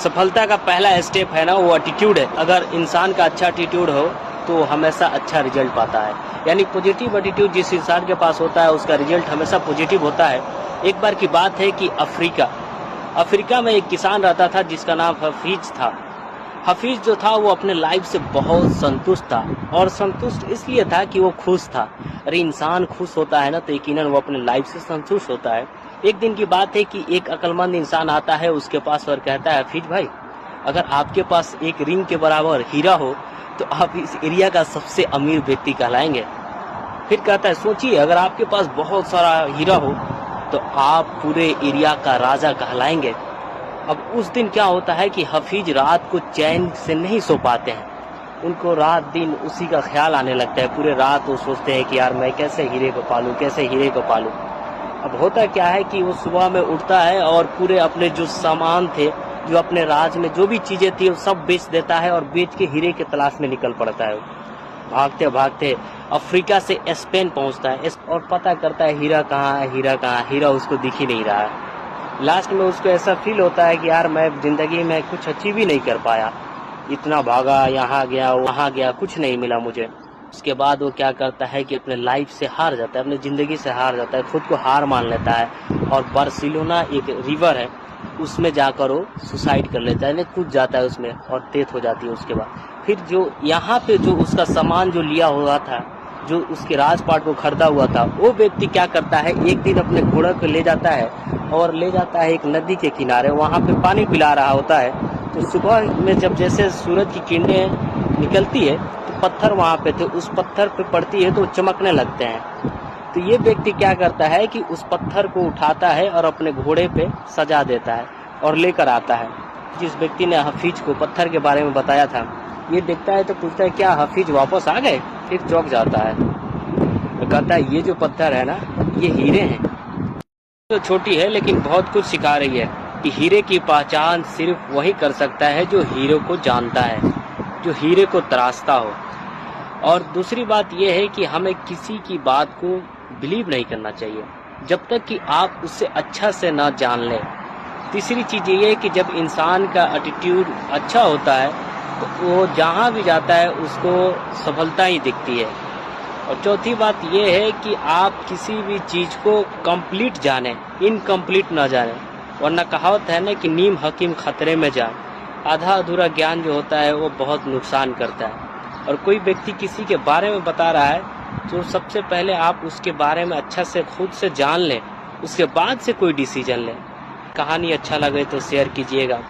सफलता का पहला स्टेप है ना, वो एटीट्यूड है। अगर इंसान का अच्छा एटीट्यूड हो तो हमेशा अच्छा रिजल्ट पाता है। यानी पॉजिटिव एटीट्यूड जिस इंसान के पास होता है उसका रिजल्ट हमेशा पॉजिटिव होता है। एक बार की बात है कि अफ्रीका में एक किसान रहता था जिसका नाम हफीज था। हफीज जो था वो अपने लाइफ से बहुत संतुष्ट था, और संतुष्ट इसलिए था कि वो खुश था। अरे इंसान खुश होता है ना तो यकीनन वो अपने लाइफ से संतुष्ट होता है। एक दिन की बात है कि एक अक्लमंद इंसान आता है उसके पास और कहता है, हफीज भाई, अगर आपके पास एक रिंग के बराबर हीरा हो तो आप इस एरिया का सबसे अमीर व्यक्ति कहलाएंगे। फिर कहता है, सोचिए, अगर आपके पास बहुत सारा हीरा हो तो आप पूरे एरिया का राजा कहलाएंगे। अब उस दिन क्या होता है कि हफीज रात को चैन से नहीं सो पाते हैं। उनको रात दिन उसी का ख्याल आने लगता है। पूरे रात वो सोचते हैं कि यार मैं कैसे हीरे को पालूं, कैसे हीरे को पालूं। अब होता क्या है कि वो सुबह में उठता है और पूरे अपने जो सामान थे, जो अपने राज में जो भी चीजें थी, वो सब बेच देता है और बेच के हीरे के तलाश में निकल पड़ता है। भागते भागते अफ्रीका से स्पेन पहुंचता है और पता करता है हीरा कहाँ है, हीरा कहाँ है। हीरा उसको दिख ही नहीं रहा है। लास्ट में उसको ऐसा फील होता है कि यार मैं जिंदगी में कुछ अचीव ही नहीं कर पाया, इतना भागा, यहाँ गया वहाँ गया, कुछ नहीं मिला मुझे। उसके बाद वो क्या करता है कि अपने लाइफ से हार जाता है, अपने ज़िंदगी से हार जाता है, खुद को हार मान लेता है और बार्सिलोना एक रिवर है उसमें जाकर वो सुसाइड कर लेता है, नहीं कूद जाता है उसमें और डेथ हो जाती है। उसके बाद फिर जो यहाँ पे जो उसका सामान जो लिया हुआ था, जो उसके राजपाट को खरीदा हुआ था, वो व्यक्ति क्या करता है, एक दिन अपने घोड़े को ले जाता है और ले जाता है एक नदी के किनारे, वहाँ पे पानी पिला रहा होता है। तो सुबह में जब जैसे सूरज की किरणें निकलती है तो पत्थर वहाँ पे थे, उस पत्थर पे पड़ती है तो चमकने लगते हैं। तो ये व्यक्ति क्या करता है कि उस पत्थर को उठाता है और अपने घोड़े पे सजा देता है और लेकर आता है। जिस व्यक्ति ने हफीज को पत्थर के बारे में बताया था, ये देखता है तो पूछता है, क्या हफीज वापस आ गए? फिर चौंक जाता है। तो कहता है, ये जो पत्थर है ना, ये हीरे हैं। तो छोटी है लेकिन बहुत कुछ सिखा रही है कि हीरे की पहचान सिर्फ वही कर सकता है जो हीरे को जानता है, जो हीरे को तराशता हो। और दूसरी बात यह है कि हमें किसी की बात को बिलीव नहीं करना चाहिए जब तक कि आप उससे अच्छा से ना जान लें। तीसरी चीज़ ये है कि जब इंसान का एटीट्यूड अच्छा होता है तो वो जहाँ भी जाता है उसको सफलता ही दिखती है। और चौथी बात यह है कि आप किसी भी चीज़ को कंप्लीट जानें, इनकम्प्लीट ना जानें, वरना कहावत है ना कि नीम हकीम खतरे में जाए। आधा अधूरा ज्ञान जो होता है वो बहुत नुकसान करता है। और कोई व्यक्ति किसी के बारे में बता रहा है तो सबसे पहले आप उसके बारे में अच्छा से खुद से जान लें, उसके बाद से कोई डिसीजन लें। कहानी अच्छा लगे तो शेयर कीजिएगा।